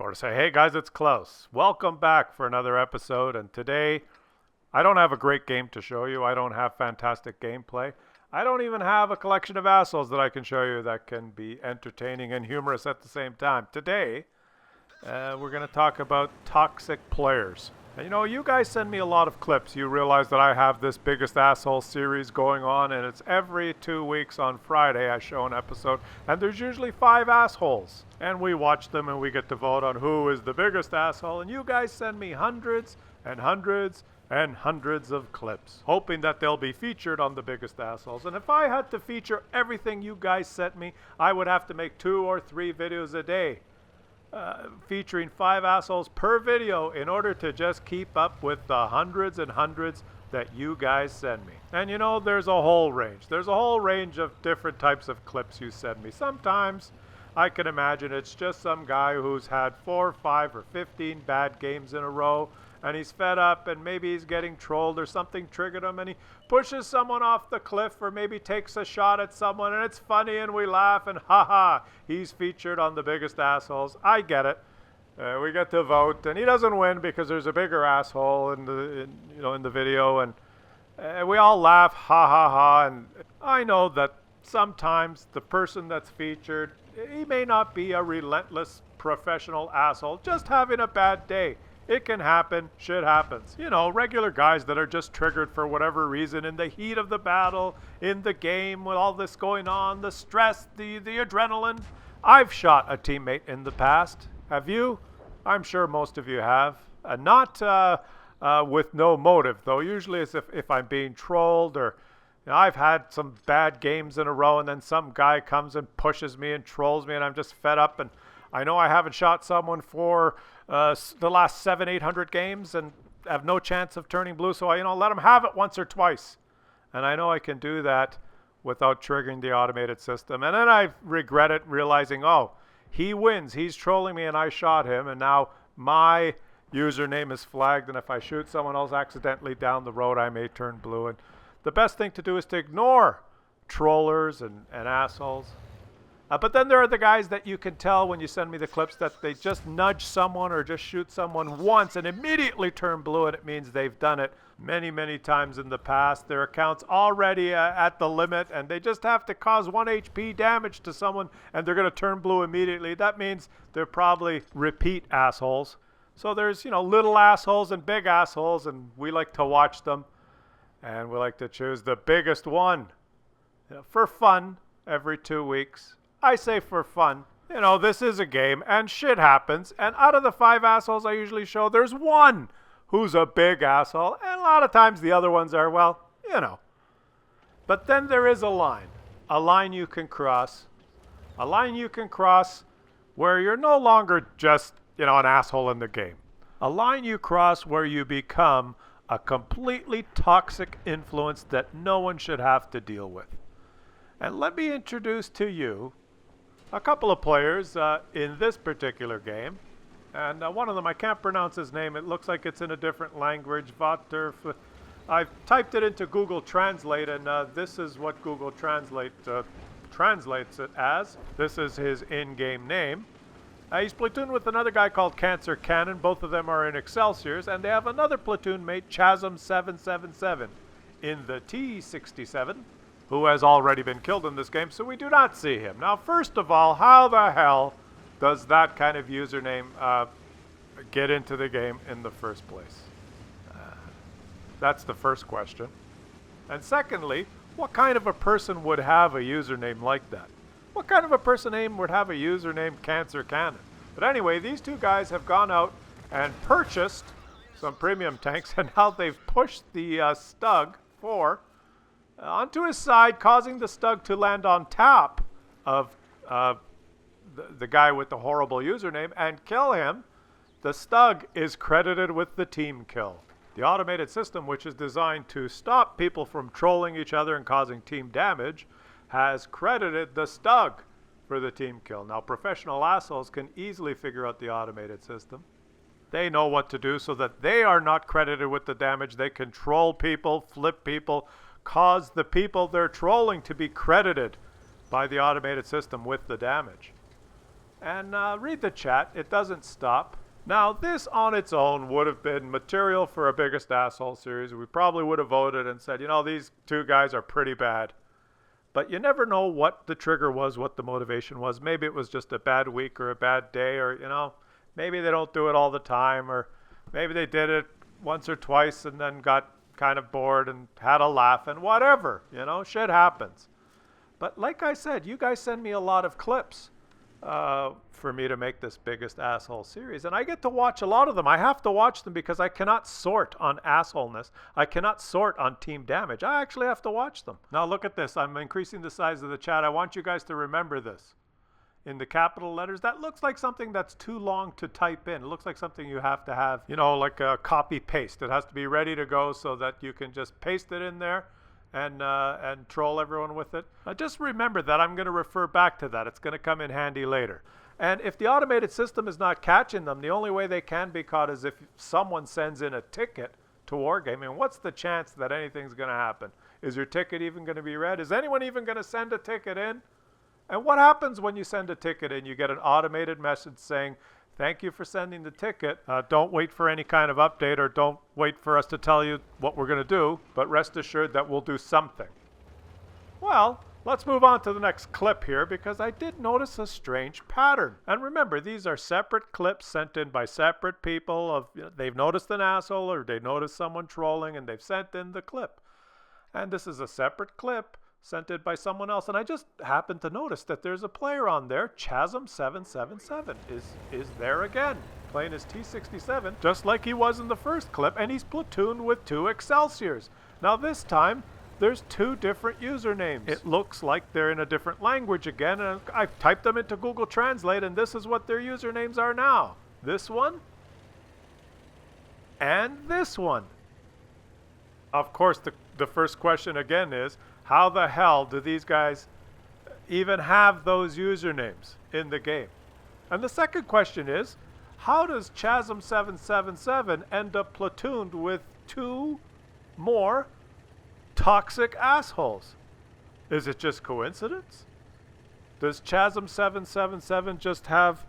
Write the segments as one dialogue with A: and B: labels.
A: for to say, hey guys, it's Klaus. Welcome back for another episode. And today, I don't have a great game to show you. I don't have fantastic gameplay. I don't even have a collection of assholes that I can show you that can be entertaining and humorous at the same time. Today, we're going to talk about toxic players. And you know, you guys send me a lot of clips. You realize that I have this Biggest Asshole series going on, and it's every 2 weeks on Friday I show an episode, and there's usually 5 assholes. And we watch them and we get to vote on who is the biggest asshole, and you guys send me hundreds and hundreds and hundreds of clips, hoping that they'll be featured on the Biggest Assholes. And if I had to feature everything you guys sent me, I would have to make 2 or 3 videos a day. Featuring 5 assholes per video in order to just keep up with the hundreds and hundreds that you guys send me. And you know, there's a whole range. There's a whole range of different types of clips you send me. Sometimes I can imagine it's just some guy who's had 4, 5, or 15 bad games in a row, and he's fed up, and maybe he's getting trolled or something triggered him, and he pushes someone off the cliff or maybe takes a shot at someone, and it's funny and we laugh and haha, he's featured on the Biggest Assholes. I get it. We get to vote, and he doesn't win because there's a bigger asshole in the video, and we all laugh, ha ha ha. And I know that sometimes the person that's featured, he may not be a relentless professional asshole, just having a bad day. It can happen. Shit happens. You know, regular guys that are just triggered for whatever reason in the heat of the battle, in the game, with all this going on, the stress, the adrenaline. I've shot a teammate in the past. Have you? I'm sure most of you have. Not with no motive, though. Usually it's if I'm being trolled, or you know, I've had some bad games in a row, and then some guy comes and pushes me and trolls me, and I'm just fed up, and I know I haven't shot someone for the last 700-800 games and have no chance of turning blue, so I let them have it once or twice. And I know I can do that without triggering the automated system. And then I regret it, realizing, oh, he wins. He's trolling me and I shot him, and now my username is flagged, and if I shoot someone else accidentally down the road, I may turn blue. And the best thing to do is to ignore trollers and assholes. But then there are the guys that you can tell when you send me the clips that they just nudge someone or just shoot someone once and immediately turn blue, and it means they've done it many, many times in the past. Their account's already at the limit, and they just have to cause 1 HP damage to someone, and they're going to turn blue immediately. That means they're probably repeat assholes. So there's, little assholes and big assholes, and we like to watch them, and we like to choose the biggest one for fun every 2 weeks. I say for fun. This is a game, and shit happens. And out of the 5 assholes I usually show, there's one who's a big asshole. And a lot of times the other ones are, well, But then there is a line you can cross. A line you can cross where you're no longer just, an asshole in the game. A line you cross where you become a completely toxic influence that no one should have to deal with. And let me introduce to you a couple of players in this particular game, and one of them, I can't pronounce his name. It looks like it's in a different language. WOT. I've typed it into Google Translate, and this is what Google Translate translates it as. This is his in-game name. He's platooned with another guy called Cancer Cannon. Both of them are in Excelsiors, and they have another platoon mate, Chasm777, in the T-67. Who has already been killed in this game, so we do not see him. Now, first of all, how the hell does that kind of username get into the game in the first place? That's the first question. And secondly, what kind of a person would have a username like that? What kind of a person would have a username Cancer Cannon? But anyway, these two guys have gone out and purchased some premium tanks, and now they've pushed the Stug 4 onto his side, causing the Stug to land on top of the guy with the horrible username and kill him. The Stug is credited with the team kill. The automated system, which is designed to stop people from trolling each other and causing team damage, has credited the Stug for the team kill. Now, professional assholes can easily figure out the automated system. They know what to do so that they are not credited with the damage. They control people, flip people, cause the people they're trolling to be credited by the automated system with the damage. and read the chat. It doesn't stop. Now, this on its own would have been material for a Biggest Asshole series. We probably would have voted and said, you know, these two guys are pretty bad. But you never know what the trigger was, what the motivation was. Maybe it was just a bad week or a bad day, or, you know, maybe they don't do it all the time, or maybe they did it once or twice and then got kind of bored and had a laugh and whatever, you know, shit happens. But like I said, you guys send me a lot of clips for me to make this Biggest Asshole series, and I get to watch a lot of them. I have to watch them because I cannot sort on assholeness. I cannot sort on team damage. I actually have to watch them. Now look at this. I'm increasing the size of the chat. I want you guys to remember this. In the capital letters, that looks like something that's too long to type in. It looks like something you have to have, you know, like a copy paste. It has to be ready to go so that you can just paste it in there and troll everyone with it. Just remember that. I'm going to refer back to that. It's going to come in handy later. And if the automated system is not catching them, the only way they can be caught is if someone sends in a ticket to Wargaming. What's the chance that anything's going to happen? Is your ticket even going to be read? Is anyone even going to send a ticket in? And what happens when you send a ticket in? You get an automated message saying, thank you for sending the ticket. Don't wait for any kind of update, or don't wait for us to tell you what we're going to do, but rest assured that we'll do something. Well, let's move on to the next clip here, because I did notice a strange pattern. And remember, these are separate clips sent in by separate people. Of, you know, they've noticed an asshole, or they noticed someone trolling, and they've sent in the clip. And this is a separate clip sent in by someone else, and I just happened to notice that there's a player on there. Chasm777 is there again, playing his T67, just like he was in the first clip, and he's platooned with 2 Excelsiors. Now this time, there's 2 different usernames. It looks like they're in a different language again, and I've typed them into Google Translate, and this is what their usernames are now. This one, and this one. Of course, the first question again is, how the hell do these guys even have those usernames in the game? And the second question is, how does Chasm777 end up platooned with 2 more toxic assholes? Is it just coincidence? Does Chasm777 just have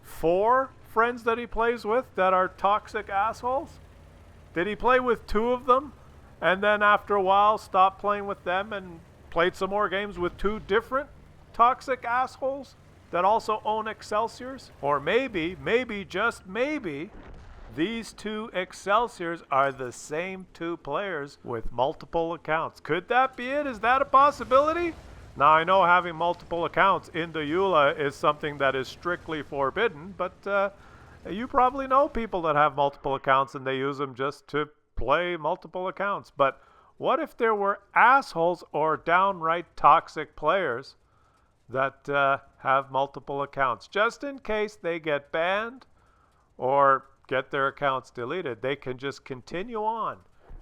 A: 4 friends that he plays with that are toxic assholes? Did he play with 2 of them, and then after a while stopped playing with them and played some more games with 2 different toxic assholes that also own Excelsiors? Or maybe, just maybe, these 2 Excelsiors are the same 2 players with multiple accounts. Could that be it? Is that a possibility? Now, I know having multiple accounts in the EULA is something that is strictly forbidden, but you probably know people that have multiple accounts and they use them just to play multiple accounts. But what if there were assholes or downright toxic players that have multiple accounts? Just in case they get banned or get their accounts deleted, they can just continue on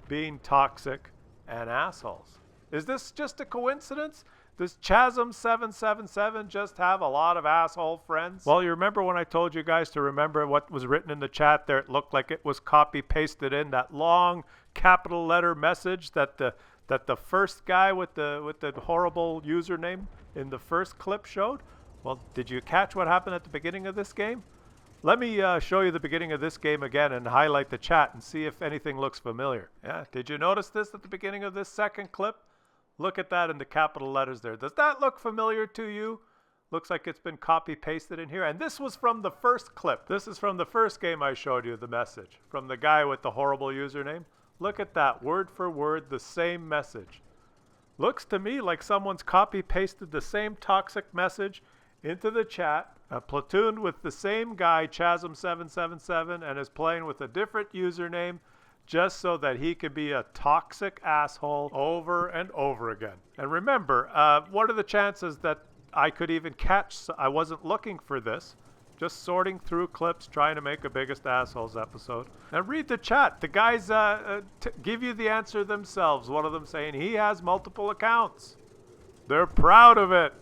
A: being toxic and assholes. Is this just a coincidence? Does Chasm777 just have a lot of asshole friends? Well, you remember when I told you guys to remember what was written in the chat there? It looked like it was copy-pasted in that long capital letter message that the first guy with the horrible username in the first clip showed. Well, did you catch what happened at the beginning of this game? Let me show you the beginning of this game again and highlight the chat and see if anything looks familiar. Yeah, did you notice this at the beginning of this second clip? Look at that in the capital letters there. Does that look familiar to you? Looks like it's been copy-pasted in here. And this was from the first clip. This is from the first game I showed you, the message. From the guy with the horrible username. Look at that, word for word, the same message. Looks to me like someone's copy-pasted the same toxic message into the chat, platooned with the same guy, Chasm777, and is playing with a different username, just so that he could be a toxic asshole over and over again. And remember, what are the chances that I could even catch? I wasn't looking for this. Just sorting through clips, trying to make a Biggest Assholes episode. And read the chat. The guys give you the answer themselves. One of them saying he has multiple accounts. They're proud of it.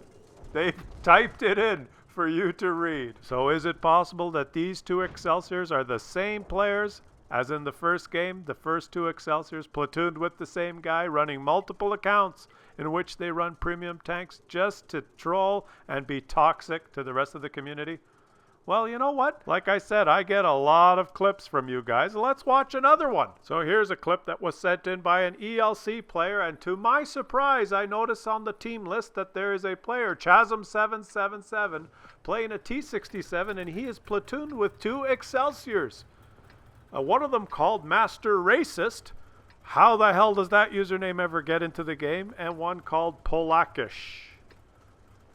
A: They've typed it in for you to read. So is it possible that these 2 Excelsiors are the same players as in the first game? The first 2 Excelsiors platooned with the same guy, running multiple accounts in which they run premium tanks just to troll and be toxic to the rest of the community? Well, you know what? Like I said, I get a lot of clips from you guys. Let's watch another one. So here's a clip that was sent in by an ELC player, and to my surprise, I notice on the team list that there is a player, Chasm777, playing a T67, and he is platooned with 2 Excelsiors. One of them called Master Racist. How the hell does that username ever get into the game? And one called Polakish.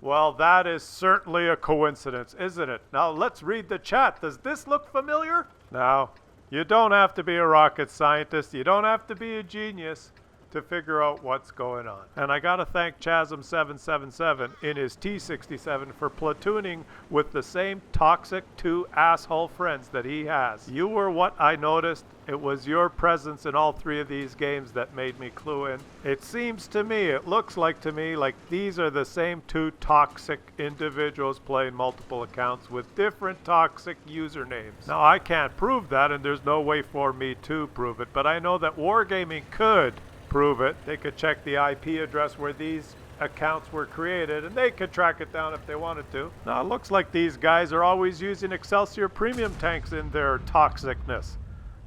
A: Well, that is certainly a coincidence, isn't it? Now, let's read the chat. Does this look familiar? Now, you don't have to be a rocket scientist. You don't have to be a genius to figure out what's going on. And I gotta thank Chasm777 in his T67 for platooning with the same toxic 2 asshole friends that he has. You were what I noticed. It was your presence in all 3 of these games that made me clue in. It seems to me, it looks like to me, like these are the same 2 toxic individuals playing multiple accounts with different toxic usernames. Now, I can't prove that, and there's no way for me to prove it, but I know that Wargaming could prove it. They could check the IP address where these accounts were created, and they could track it down if they wanted to. Now, it looks like these guys are always using Excelsior premium tanks in their toxicness.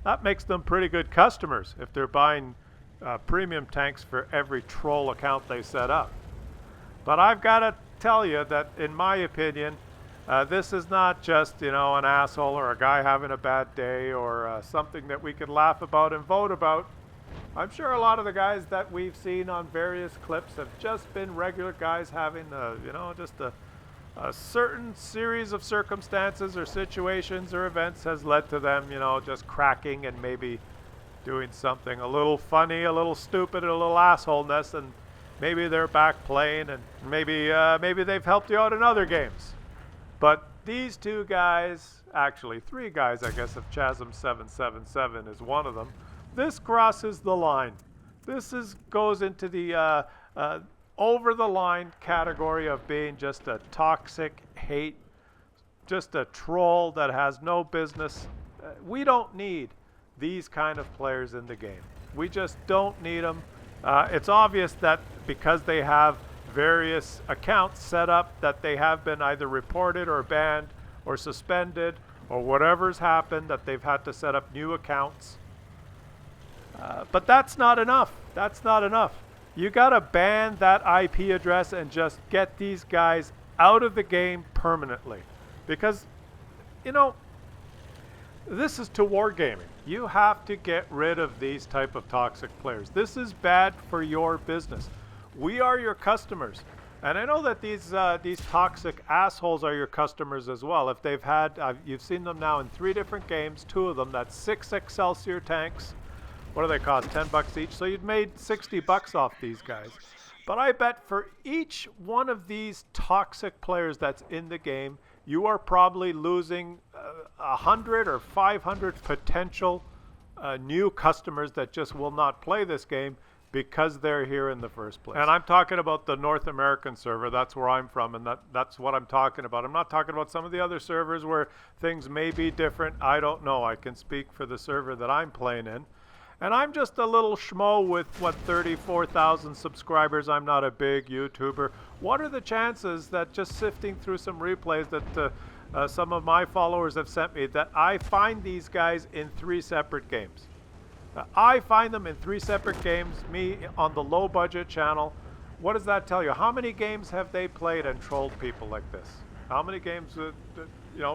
A: That makes them pretty good customers if they're buying premium tanks for every troll account they set up. But I've got to tell you that, in my opinion, this is not just, an asshole or a guy having a bad day or something that we could laugh about and vote about. I'm sure a lot of the guys that we've seen on various clips have just been regular guys having, just a certain series of circumstances or situations or events has led to them, just cracking and maybe doing something a little funny, a little stupid, a little assholeness, and maybe they're back playing, and maybe they've helped you out in other games. But these 2 guys, actually 3 guys, I guess, if Chasm777 is one of them, this crosses the line. This goes into the over the line category of being just a toxic hate, just a troll that has no business. We don't need these kind of players in the game. We just don't need them. It's obvious that because they have various accounts set up that they have been either reported or banned or suspended or whatever's happened, that they've had to set up new accounts. But that's not enough. That's not enough. You gotta ban that IP address and just get these guys out of the game permanently. Because, this is to wargaming. You have to get rid of these type of toxic players. This is bad for your business. We are your customers. And I know that these toxic assholes are your customers as well. If they've had, you've seen them now in 3 different games, 2 of them, that's 6 Excelsior tanks. What do they cost? $10 each. So you'd made $60 off these guys. But I bet for each one of these toxic players that's in the game, you are probably losing 100 or 500 potential new customers that just will not play this game because they're here in the first place. And I'm talking about the North American server. That's where I'm from, and that's what I'm talking about. I'm not talking about some of the other servers where things may be different. I don't know. I can speak for the server that I'm playing in. And I'm just a little schmo with, 34,000 subscribers. I'm not a big YouTuber. What are the chances that just sifting through some replays that some of my followers have sent me, that I find these guys in 3 separate games? I find them in 3 separate games, me on the low budget channel. What does that tell you? How many games have they played and trolled people like this? How many games,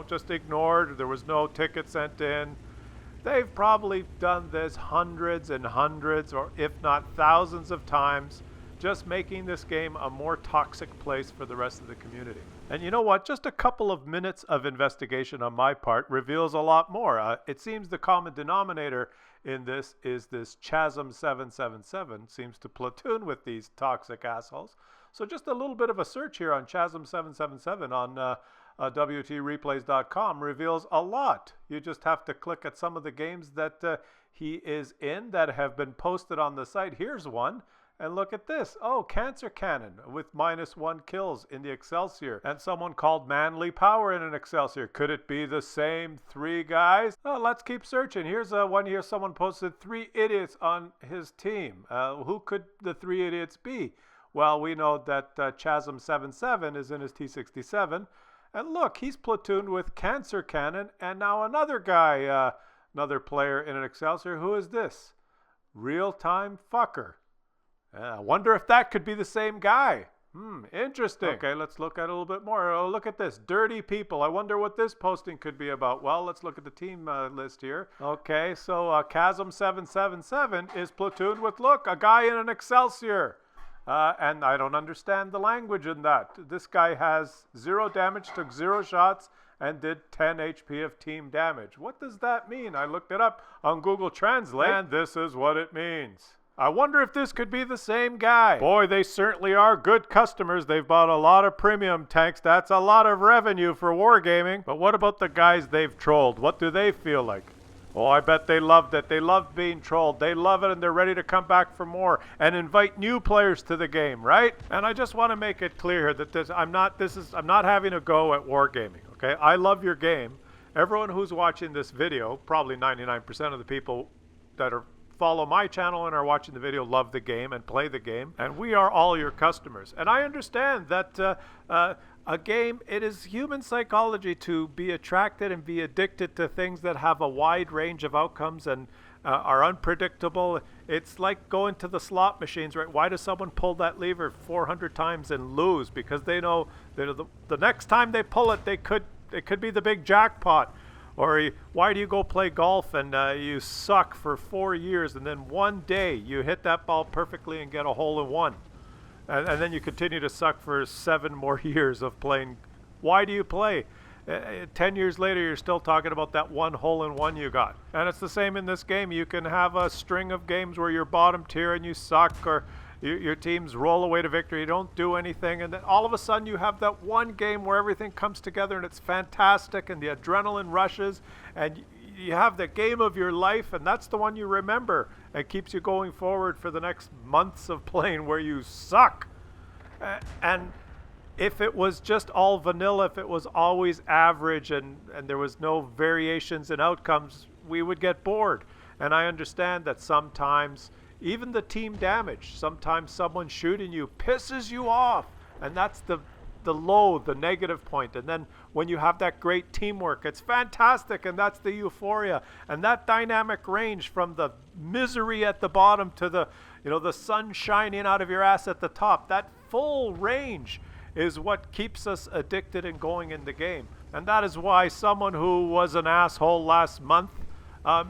A: just ignored? There was no ticket sent in. They've probably done this hundreds and hundreds, or if not thousands of times, just making this game a more toxic place for the rest of the community. And you know what? Just a couple of minutes of investigation on my part reveals a lot more. It seems the common denominator in this is this Chasm777 seems to platoon with these toxic assholes. So just a little bit of a search here on Chasm777 on WOTreplays.com reveals a lot. You just have to click at some of the games that he is in that have been posted on the site. Here's one. And look at this. Oh, Cancer Cannon with -1 kills in the Excelsior. And someone called Manly Power in an Excelsior. Could it be the same 3 guys? Oh, let's keep searching. Here's one here. Someone posted 3 idiots on his team. Who could the 3 idiots be? Well, we know that Chasm77 is in his T67. And look, he's platooned with Cancer Cannon and now another guy, another player in an Excelsior. Who is this? Real Time Fucker. I wonder if that could be the same guy. Interesting. Okay, let's look at it a little bit more. Oh, look at this. Dirty People. I wonder what this posting could be about. Well, let's look at the team list here. Okay, so Chasm777 is platooned with, look, a guy in an Excelsior. And I don't understand the language in that. This guy has 0 damage, took 0 shots, and did 10 HP of team damage. What does that mean? I looked it up on Google Translate, and this is what it means. I wonder if this could be the same guy. Boy, they certainly are good customers. They've bought a lot of premium tanks. That's a lot of revenue for Wargaming. But what about the guys they've trolled? What do they feel like? Oh, I bet they loved it. They loved being trolled. They love it, and they're ready to come back for more and invite new players to the game, right? And I just want to make it clear that I'm not having a go at Wargaming, okay? I love your game. Everyone who's watching this video, probably 99% of the people that follow my channel and are watching the video love the game and play the game, and we are all your customers. And I understand that a game, it is human psychology to be attracted and be addicted to things that have a wide range of outcomes and are unpredictable. It's like going to the slot machines, right? Why does someone pull that lever 400 times and lose? Because they know that the next time they pull it, it could be the big jackpot. Or why do you go play golf and you suck for 4 years and then one day you hit that ball perfectly and get a hole in one? And then you continue to suck for 7 more years of playing. Why do you play? 10 years later, you're still talking about that one hole in one you got. And it's the same in this game. You can have a string of games where you're bottom tier and you suck, or your teams roll away to victory, you don't do anything, and then all of a sudden you have that one game where everything comes together and it's fantastic and the adrenaline rushes and you have the game of your life, and that's the one you remember and keeps you going forward for the next months of playing where you suck. And if it was just all vanilla, if it was always average and there was no variations in outcomes, we would get bored. And I understand that sometimes even the team damage, sometimes someone shooting you pisses you off, and that's the low, the negative point. And then when you have that great teamwork, it's fantastic, and that's the euphoria. And that dynamic range from the misery at the bottom to the sun shining out of your ass at the top, that full range is what keeps us addicted and going in the game. And that is why someone who was an asshole last month,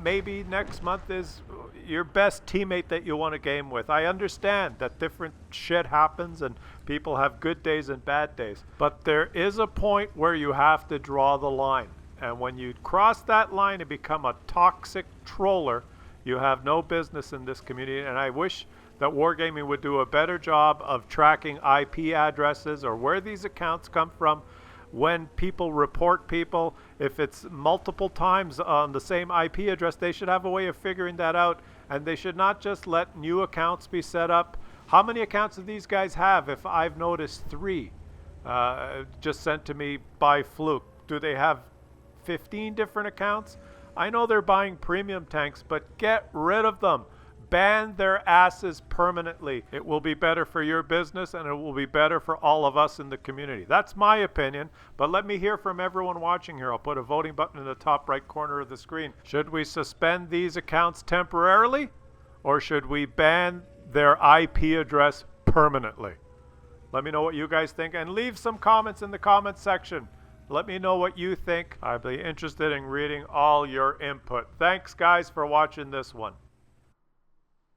A: maybe next month is your best teammate that you want to game with. I understand that different shit happens and people have good days and bad days, but there is a point where you have to draw the line. And when you cross that line and become a toxic troller, you have no business in this community. And I wish that Wargaming would do a better job of tracking IP addresses or where these accounts come from. When people report people, if it's multiple times on the same IP address, they should have a way of figuring that out, and they should not just let new accounts be set up. How many accounts do these guys have? If I've noticed 3 just sent to me by fluke, do they have 15 different accounts? I know they're buying premium tanks, but get rid of them. Ban their asses permanently. It will be better for your business, and it will be better for all of us in the community. That's my opinion, but let me hear from everyone watching here. I'll put a voting button in the top right corner of the screen. Should we suspend these accounts temporarily, or should we ban their IP address permanently? Let me know what you guys think, and leave some comments in the comments section. Let me know what you think. I'd be interested in reading all your input. Thanks, guys, for watching this one.